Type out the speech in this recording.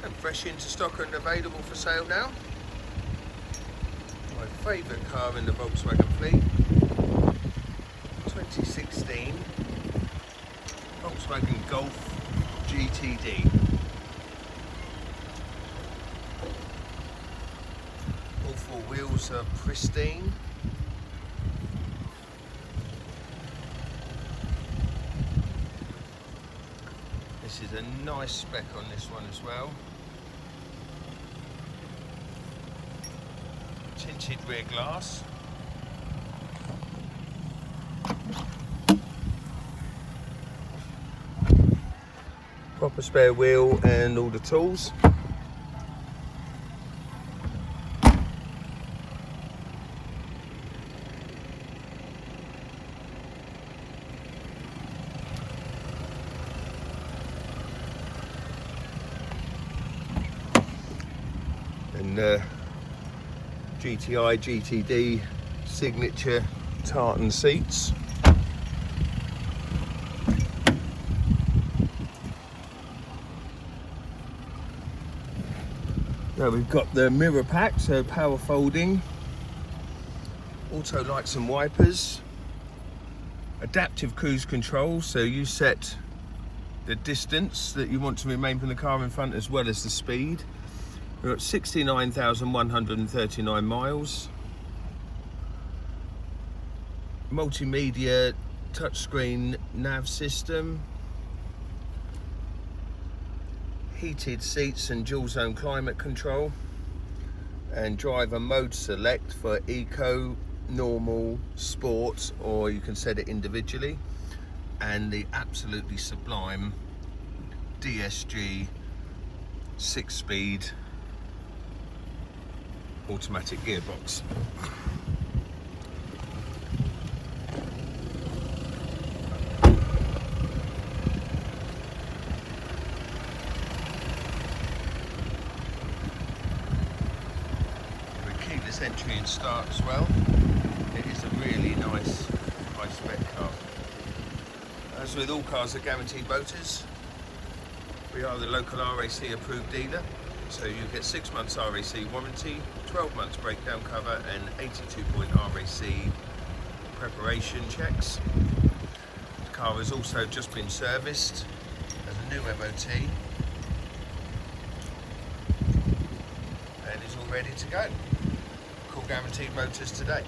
and fresh into stock and available for sale now. My favourite car in the Volkswagen fleet, 2016 Volkswagen Golf GTD. All four wheels are pristine. This is a nice spec on this one as well. Tinted rear glass. Proper spare wheel and all the tools. And GTI GTD signature tartan seats. So we've got the mirror pack, so power folding, auto lights and wipers, adaptive cruise control, so you set the distance that you want to remain from the car in front as well as the speed. We're at 69,139 miles. Multimedia touchscreen nav system. Heated seats and dual zone climate control. And driver mode select for eco, normal, sport, or you can set it individually. And the absolutely sublime DSG 6-speed automatic gearbox. With keyless entry and start as well. It is a really nice high spec car. As with all cars at Guaranteed Motors, we are the local RAC approved dealer. So you get 6 months RAC warranty, 12 months breakdown cover and 82-point RAC preparation checks. The car has also just been serviced as a new MOT and is all ready to go. Call Guaranteed Motors today.